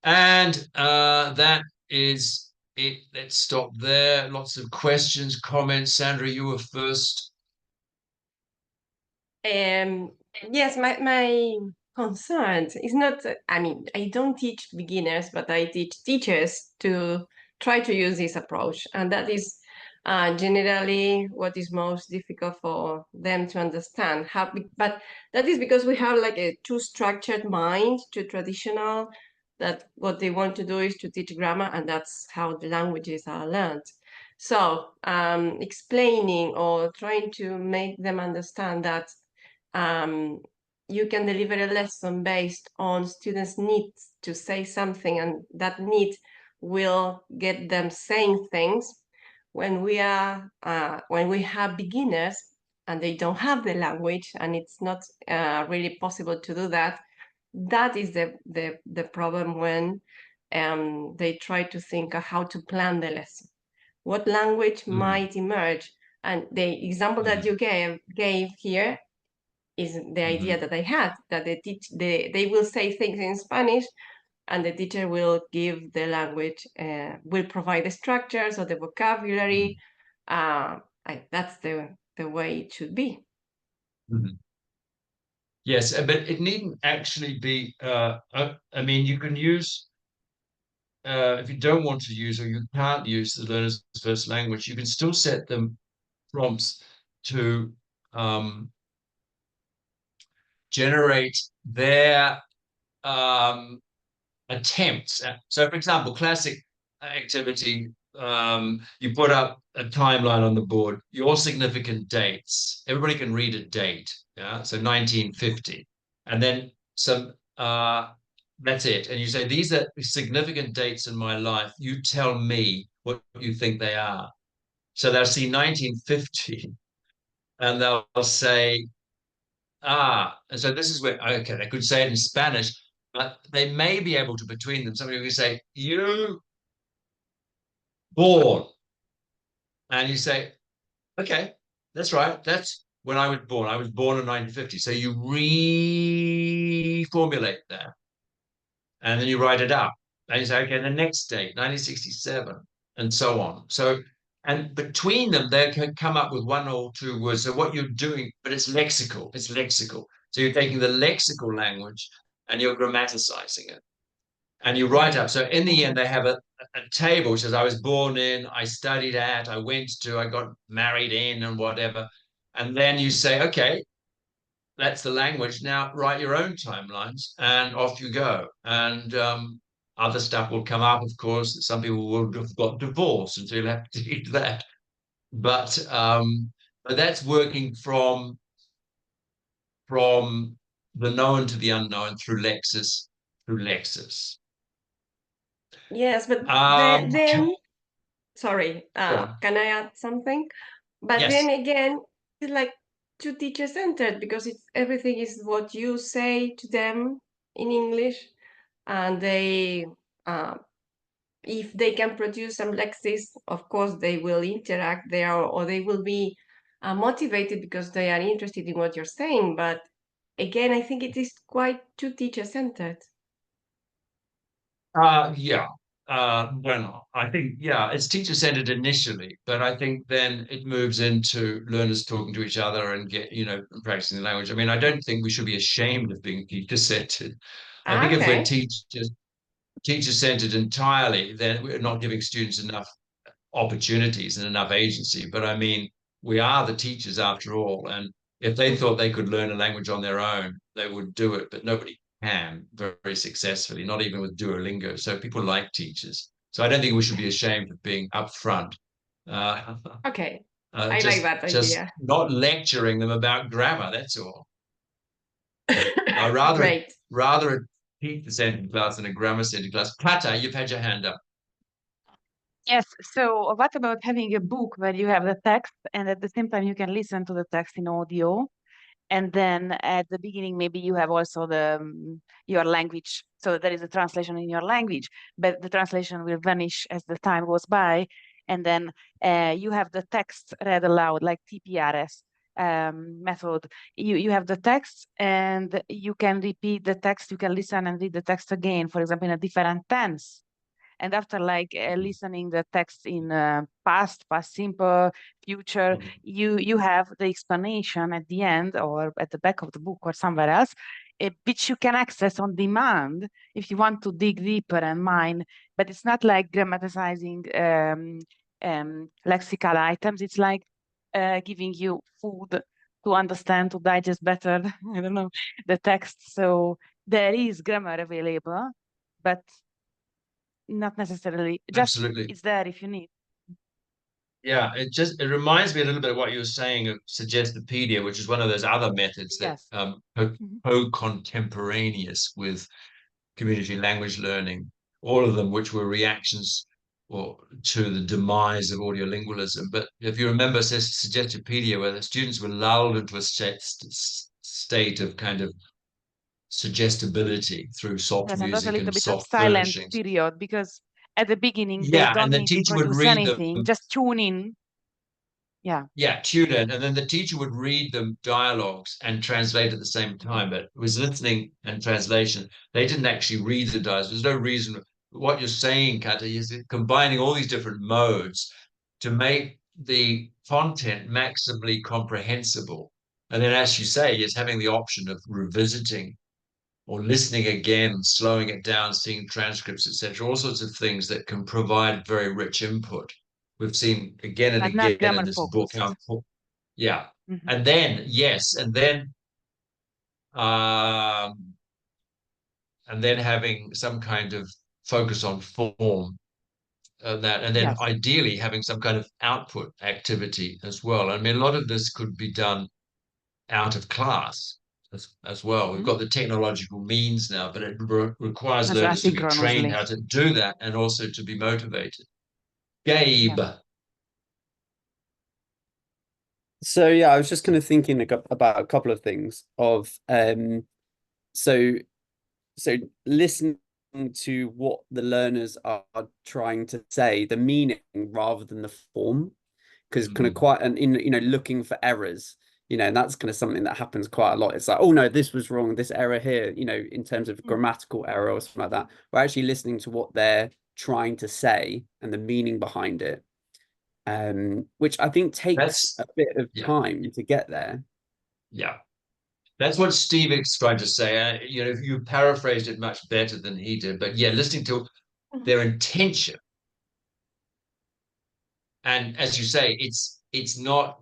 And that is it. Let's stop there. Lots of questions, comments. Sandra, you were first. Yes, my concern is not, I mean, I don't teach beginners, but I teach teachers to try to use this approach. And that is generally what is most difficult for them to understand. But that is because we have like a too structured mind, too traditional, that what they want to do is to teach grammar, and that's how the languages are learned. So explaining or trying to make them understand that you can deliver a lesson based on students' needs to say something, and that need will get them saying things. When we have beginners and they don't have the language, and it's not really possible to do that, that is the problem when they try to think of how to plan the lesson. What language might emerge? And the example that you gave here is the idea that I had, that they will say things in Spanish, and the teacher will give the language, will provide the structures or the vocabulary. That's the way it should be. Yes, but it needn't actually be. I mean, you can use, if you don't want to use or you can't use the learner's first language, you can still set them prompts to generate their attempts. So, for example, classic activity, you put up a timeline on the board, your significant dates. Everybody can read a date. Yeah, so 1950, and then some. That's it. And you say, these are significant dates in my life. You tell me what you think they are. So they'll see 1950, and they'll say, and so this is where, okay, they could say it in Spanish, but they may be able to, between them, somebody could say, you born. And you say, okay, that's right. That's when I was born. I was born in 1950. So you reformulate that. And then you write it up. And you say, okay, the next date, 1967, and so on. So, and between them, they can come up with 1 or 2 words. So what you're doing, but it's lexical. It's lexical. So you're taking the lexical language and you're grammaticizing it. And you write up. So in the end, they have a table which says, I was born in, I studied at, I went to, I got married in, and whatever. And then you say, okay, that's the language. Now write your own timelines, and off you go. And other stuff will come up, of course. Some people will have got divorced, and so you'll have to teach that. But that's working from the known to the unknown through Lexis. Yes, but Um, then sorry, on. can I add something? But Yes. then again, it's like too teacher-centered, because it's everything is what you say to them in English, and they if they can produce some Lexis, of course they will interact there, or they will be motivated because they are interested in what you're saying. But again, I think it is quite too teacher-centered. Yeah. Well, I think, yeah, it's teacher-centered initially, but I think then it moves into learners talking to each other and practicing the language. I mean, I don't think we should be ashamed of being teacher-centered. I think if we're Okay. teacher-centered entirely, then we're not giving students enough opportunities and enough agency. But I mean, we are the teachers after all. And if they thought they could learn a language on their own, they would do it, but nobody can very successfully, not even with Duolingo. So people like teachers. So I don't think we should be ashamed of being upfront. Okay. I like that Just idea. not lecturing them about grammar. That's all. Rather Great. a teacher-centered class than a grammar-centered class. Kata, you've had your hand up. Yes, so what about having a book where you have the text and at the same time you can listen to the text in audio? And then at the beginning, maybe you have also your language. So there is a translation in your language, but the translation will vanish as the time goes by. And then you have the text read aloud, like TPRS method. You have the text and you can repeat the text. You can listen and read the text again, for example, in a different tense. And after listening the text in past simple, future, you have the explanation at the end or at the back of the book or somewhere else, which you can access on demand if you want to dig deeper and mine. But it's not like grammaticizing lexical items. It's like giving you food to understand, to digest better, I don't know, the text. So there is grammar available, but not necessarily, just Absolutely. it's there if you need. Yeah, it reminds me a little bit of what you were saying of Suggestipedia, which is one of those other methods that Yes. co-contemporaneous with community language learning, all of them which were reactions to the demise of audiolingualism. But if you remember Suggestipedia, where the students were lulled into a state of kind of suggestibility through soft Yes, and there's a music little and bit of soft silent furnishings. period because at the beginning they Yeah, don't and the need to teacher would produce read anything, them. just tune in. Yeah, tune in, and then the teacher would read them dialogues and translate at the same time. But it was listening and translation. They didn't actually read the dialogues. There's no reason. What you're saying, Kata, is combining all these different modes to make the content maximally comprehensible. And then, as you say, is having the option of revisiting or listening again, slowing it down, seeing transcripts, etc. All sorts of things that can provide very rich input. We've seen again and but not again grammar in this book focused. how, yeah, Mhm. and then yes, and then having some kind of focus on form, and then Yes. ideally having some kind of output activity as well. I mean, a lot of this could be done out of class as well. We've got the technological means now, but it requires That's learners to be trained asynchronously. how to do that and also to be motivated. Gabe. So yeah, I was just kind of thinking about a couple of things of so listening to what the learners are trying to say, the meaning rather than the form, because kind of quite looking for errors, and that's kind of something that happens quite a lot. It's like, oh no, this was wrong, this error here, in terms of grammatical error or something like that. We're actually listening to what they're trying to say and the meaning behind it. Which I think takes a bit of time to get there. Yeah. That's what Steve is trying to say. You know, you paraphrased it much better than he did. But yeah, listening to their intention. And as you say, it's not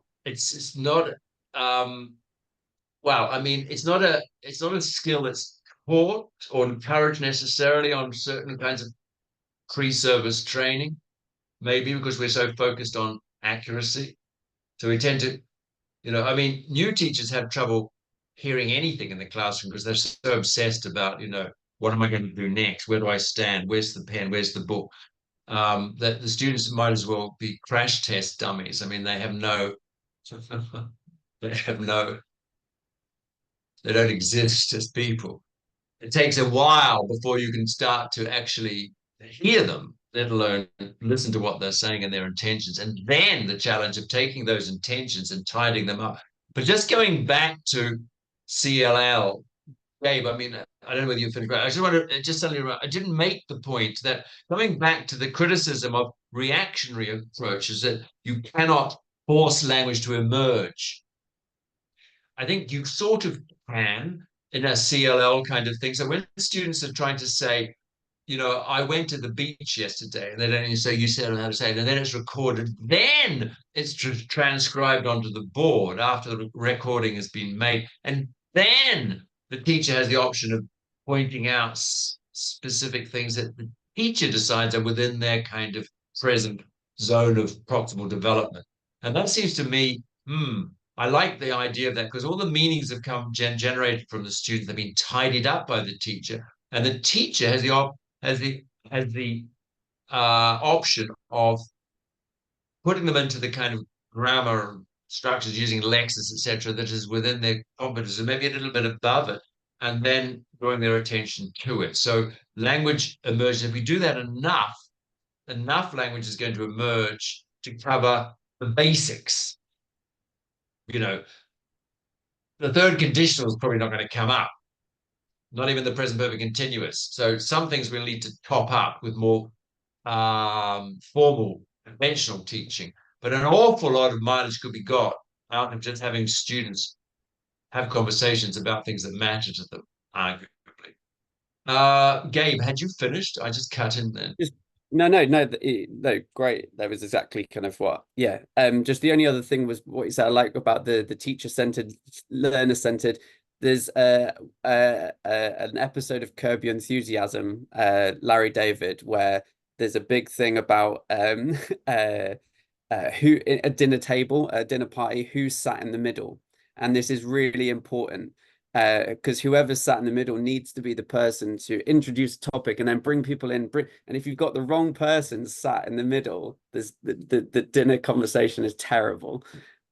well, I mean, it's not a skill that's taught or encouraged necessarily on certain kinds of pre-service training, maybe because we're so focused on accuracy. So we tend to, you know, I mean, new teachers have trouble hearing anything in the classroom because they're so obsessed about, you know, what am I going to do next? Where do I stand? Where's the pen? Where's the book? That the students might as well be crash test dummies. I mean, they have no, they have no, they don't exist as people. It takes a while before you can start to actually hear them, let alone listen to what they're saying and their intentions. And then the challenge of taking those intentions and tidying them up. But just going back to CLL, Gabe, I mean, I don't know whether you finished, but I just want to just tell you, I didn't make the point that coming back to the criticism of reactionary approaches, that you cannot force language to emerge. I think you sort of can in a CLL kind of thing. So when students are trying to say, you know, I went to the beach yesterday, and they don't even say, you said how to say it, and then it's recorded, then it's transcribed onto the board after the recording has been made, and then the teacher has the option of pointing out specific things that the teacher decides are within their kind of present zone of proximal development. And that seems to me, I like the idea of that, because all the meanings have come generated from the student, they've been tidied up by the teacher, and the teacher has the option of putting them into the kind of grammar structures using lexis, etc., that is within their competence, and maybe a little bit above it, and then drawing their attention to it. So language emerges. If we do that enough language is going to emerge to cover the basics. You know, the third conditional is probably not going to come up, not even the present perfect continuous. So some things we'll need to top up with more formal, conventional teaching. But an awful lot of mileage could be got out of just having students have conversations about things that matter to them, arguably. Gabe, had you finished? I just cut in then. No, great. That was exactly kind of what, yeah. Just the only other thing was what you said I like about the teacher-centered, learner-centered. There's an episode of Curb Your Enthusiasm, Larry David, where there's a big thing about who a dinner table, a dinner party, who sat in the middle. And this is really important because whoever sat in the middle needs to be the person to introduce a topic and then bring people in. And if you've got the wrong person sat in the middle, there's the dinner conversation is terrible.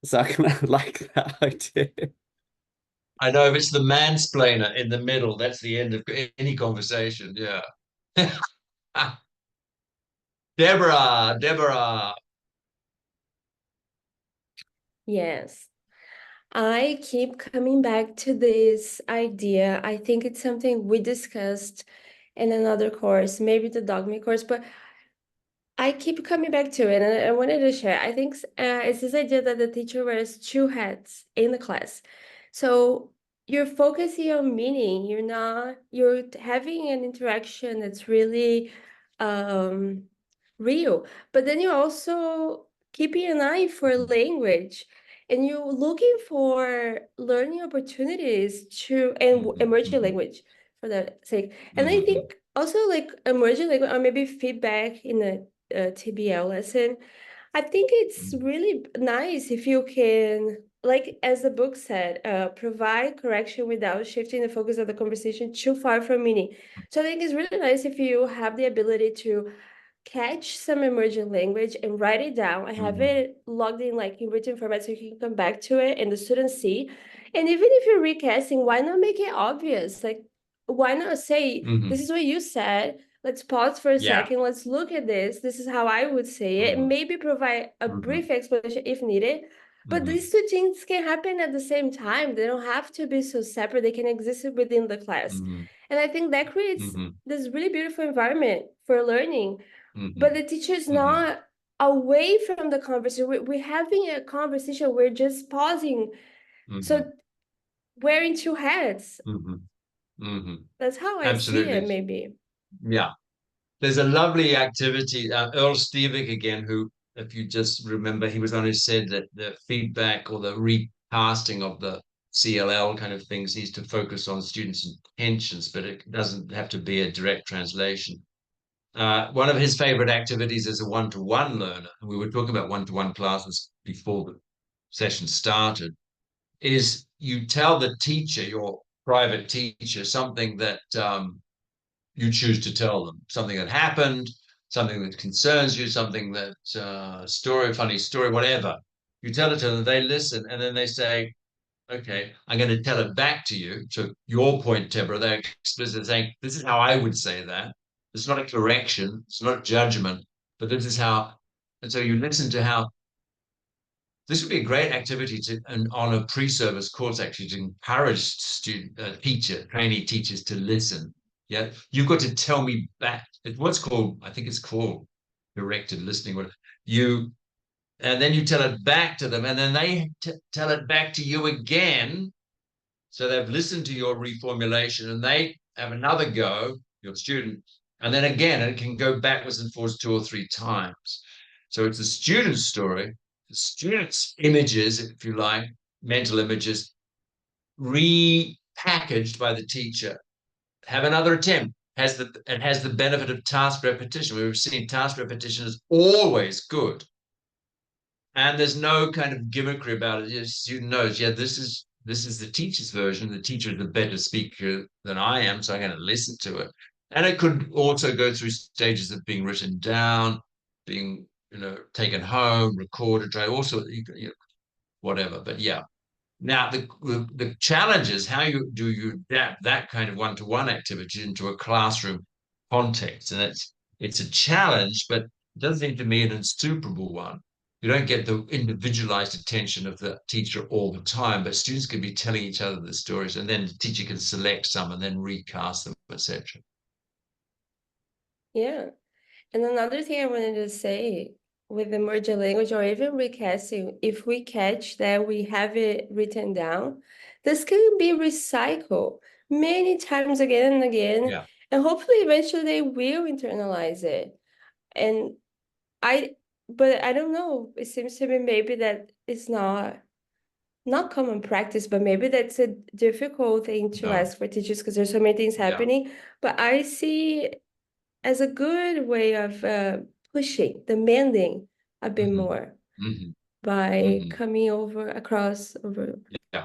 So I kind of like that idea. I know, if it's the mansplainer in the middle, that's the end of any conversation. Yeah. Deborah. Yes. I keep coming back to this idea. I think it's something we discussed in another course, maybe the dogma course, but I keep coming back to it, and I wanted to share. I think it's this idea that the teacher wears two hats in the class. So you're focusing on meaning. You're having an interaction that's really real, but then you're also keeping an eye for language, and you're looking for learning opportunities and emerging language for that sake. And I think also like emerging language, or maybe feedback in a TBL lesson, I think it's really nice if you can, like as the book said, provide correction without shifting the focus of the conversation too far from meaning. So I think it's really nice if you have the ability to catch some emerging language and write it down. I have it logged in like in written format so you can come back to it and the students see. And even if you're recasting, why not make it obvious? Like, why not say, this is what you said, let's pause for a second, let's look at this, this is how I would say it, and maybe provide a brief explanation if needed. But these two things can happen at the same time. They don't have to be so separate. They can exist within the class. And I think that creates this really beautiful environment for learning. But the teacher is not away from the conversation. We're having a conversation. We're just pausing. So wearing two hats. That's how I see it, Absolutely. maybe. Yeah. There's a lovely activity, Earl Stevick again, who, if you just remember, he was the one who said that the feedback or the recasting of the CLL kind of things needs to focus on students' intentions, but it doesn't have to be a direct translation. One of his favorite activities is a one-to-one learner, and we were talking about one-to-one classes before the session started, is you tell the teacher, your private teacher, something that you choose to tell them, something that happened, something that concerns you, something that funny story, whatever. You tell it to them, they listen, and then they say, okay, I'm going to tell it back to you. To your point, Tebra, they're explicitly saying, this is how I would say that. It's not a correction, it's not judgment, but this is how. And so you listen to how. This would be a great activity to, and on a pre-service course, actually, to encourage trainee teachers to listen. Yeah, you've got to tell me back. What's called, I think it's called directed listening. And then you tell it back to them, and then they tell it back to you again. So they've listened to your reformulation, and they have another go, your student, and then again, and it can go backwards and forwards 2 or 3 times. So it's the student's story, the student's images, if you like, mental images, repackaged by the teacher. Have another attempt. Has the benefit of task repetition. We've seen task repetition is always good. And there's no kind of gimmickry about it. The student knows, yeah, this is the teacher's version. The teacher is a better speaker than I am, so I'm going to listen to it. And it could also go through stages of being written down, being taken home, recorded, also whatever. But yeah. Now the challenge is how do you adapt that kind of one-to-one activity into a classroom context, and it's a challenge, but it doesn't seem to me an insuperable one. You don't get the individualized attention of the teacher all the time, but students can be telling each other the stories, and then the teacher can select some and then recast them, etc. Yeah. And another thing I wanted to say with the merged language or even recasting, if we catch that we have it written down, this can be recycled many times again and again. Yeah. And hopefully eventually they will internalize it. But I don't know. It seems to me maybe that it's not common practice, but maybe that's a difficult thing to ask for teachers because there's so many things happening. But I see as a good way of demanding a bit more by coming across. Yeah.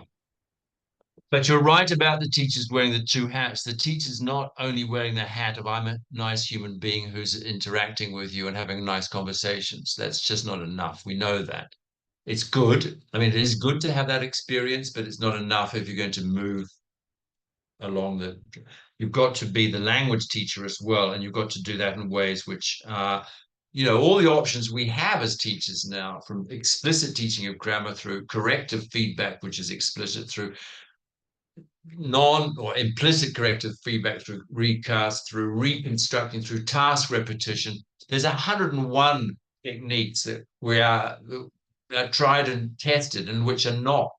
But you're right about the teachers wearing the 2 hats. The teacher's not only wearing the hat of I'm a nice human being who's interacting with you and having nice conversations. That's just not enough. We know that. It's good. I mean, it is good to have that experience, but it's not enough if you're going to move along you've got to be the language teacher as well, and you've got to do that in ways which all the options we have as teachers now, from explicit teaching of grammar through corrective feedback, which is explicit, through non or implicit corrective feedback, through recast, through reconstructing, through task repetition. There's 101 techniques that we are tried and tested and which are not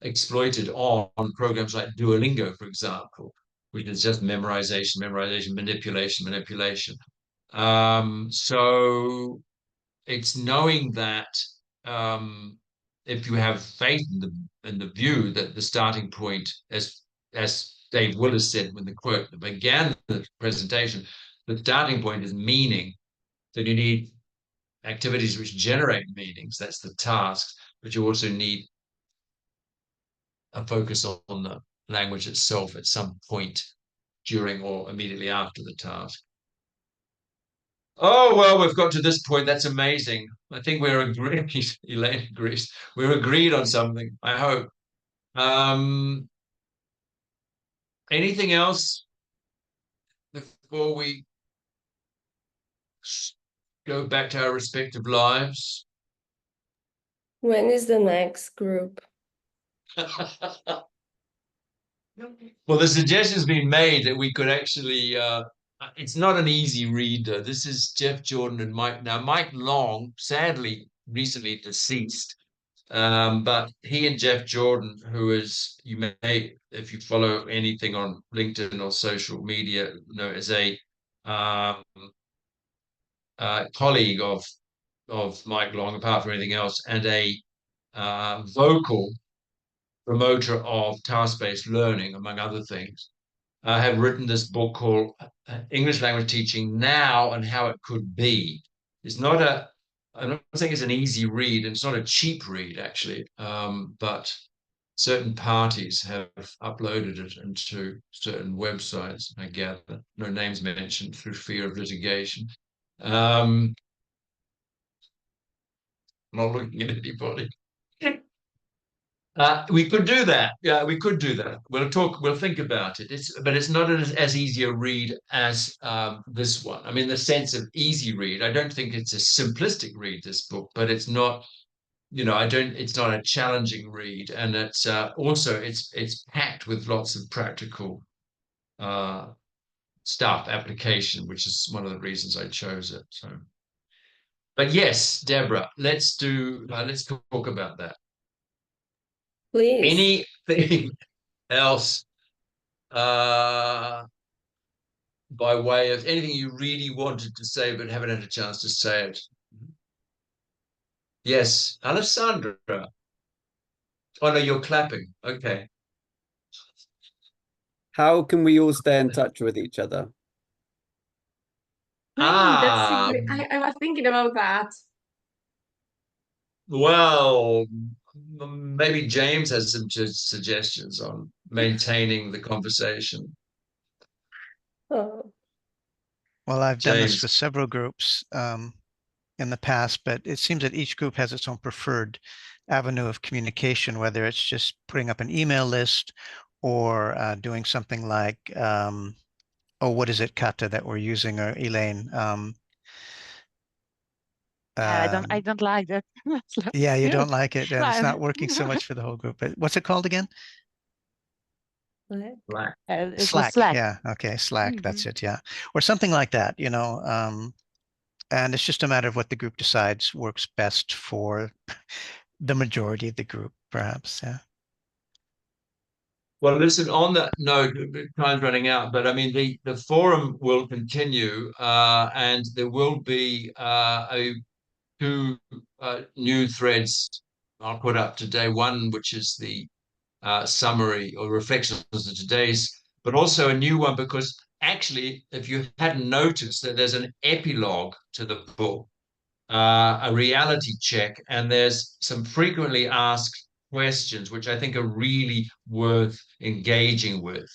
exploited on programs like Duolingo, for example, which is just memorization, manipulation. So it's knowing that if you have faith in the view that the starting point, as Dave Willis said when the quote that began the presentation, the starting point is meaning. Then you need activities which generate meanings. That's the task, but you also need a focus on the language itself at some point during or immediately after the task. Oh, well, we've got to this point. That's amazing. I think we're agreed. Elaine agrees. We're agreed on something, I hope. Anything else before we go back to our respective lives? When is the next group? Well, the suggestion's been made that we could actually, it's not an easy read. This is Jeff Jordan and Mike. Now, Mike Long, sadly, recently deceased, But he and Jeff Jordan, who is, you may, if you follow anything on LinkedIn or social media, know as a um, colleague of Mike Long, apart from anything else, and a vocal promoter of task-based learning, among other things, have written this book called English Language Teaching Now and How It Could Be. It's not a, I'm not saying it's an easy read, and it's not a cheap read, actually, but certain parties have uploaded it into certain websites, I gather. No names mentioned through fear of litigation. Not looking at anybody. We could do that. Yeah, we could do that. We'll think about it. But it's not as easy a read as this one. I mean, the sense of easy read, I don't think it's a simplistic read, this book, but it's not, it's not a challenging read. And it's also, it's packed with lots of practical stuff, application, which is one of the reasons I chose it. So, but yes, Deborah, let's talk about that. Please. Anything else by way of anything you really wanted to say but haven't had a chance to say it? Yes, Alessandra. Oh no, you're clapping. Okay. How can we all stay in touch with each other? That's a Ah, great, I was thinking about that. well, maybe James has some suggestions on maintaining the conversation. Oh. Well, I've done this James. with several groups in the past, but it seems that each group has its own preferred avenue of communication, whether it's just putting up an email list or doing something like, oh, what is it, Kata, that we're using, or Elaine? I don't like that. Yeah, you don't like it, and it's Right. not working so much for the whole group. But what's it called again? Black. It was Slack. Slack. Yeah. Okay. Slack. That's Mhm. it. Yeah. Or something like that, and it's just a matter of what the group decides works best for the majority of the group, perhaps. Yeah. Well, listen, on that note, time's running out, but I mean, the forum will continue, and there will be two new threads I'll put up today. One, which is the summary or reflections of today's, but also a new one, because actually, if you hadn't noticed, that there's an epilogue to the book, a reality check, and there's some frequently asked questions, which I think are really worth engaging with.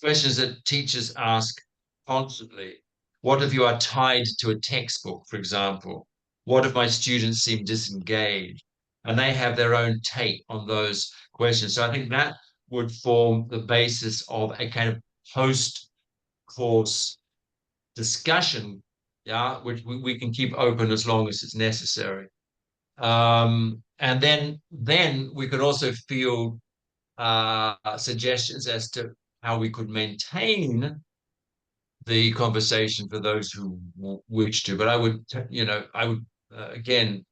Questions that teachers ask constantly. What if you are tied to a textbook, for example? What if my students seem disengaged? And they have their own take on those questions. So I think that would form the basis of a kind of post-course discussion, yeah, which we can keep open as long as it's necessary. And then we could also field suggestions as to how we could maintain the conversation for those who wish to. But I would again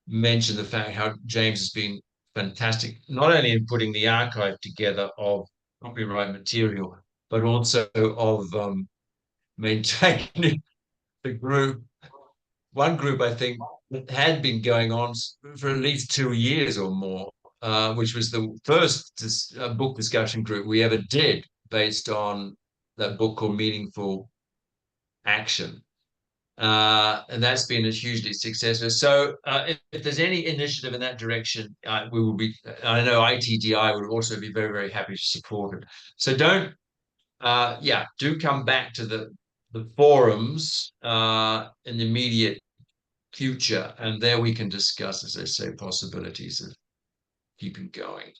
mention the fact how James has been fantastic, not only in putting the archive together of copyright material, but also of maintaining the group. One group, I think, had been going on for at least 2 years or more, which was the first book discussion group we ever did based on that book called Meaningful Action. And that's been a hugely successful. So if there's any initiative in that direction, we will be, I know ITDI would also be very, very happy to support it. So do come back to the forums in the immediate future, and there we can discuss, as I say, possibilities of keeping going.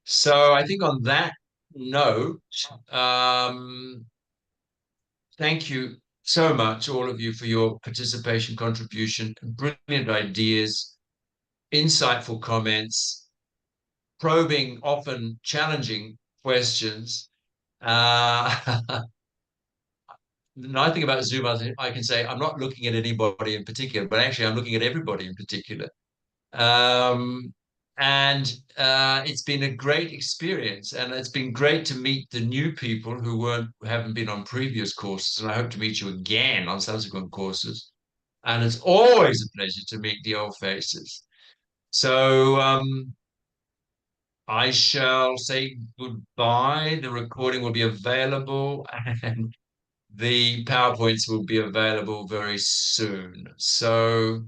So I think on that note, thank you so much, all of you, for your participation, contribution, brilliant ideas, insightful comments, probing, often challenging questions. the nice thing about Zoom, I can say I'm not looking at anybody in particular, but actually I'm looking at everybody in particular. And it's been a great experience, and it's been great to meet the new people who haven't been on previous courses, and I hope to meet you again on subsequent courses. And it's always a pleasure to meet the old faces. So I shall say goodbye. The recording will be available, and the PowerPoints will be available very soon. So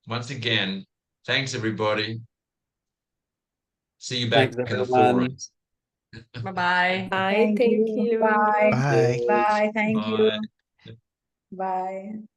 once again, thanks everybody. See you back Thanks, in the everyone. forums. Bye-bye. Bye, thank you. Bye. Bye. Bye, thank you. Bye. Bye.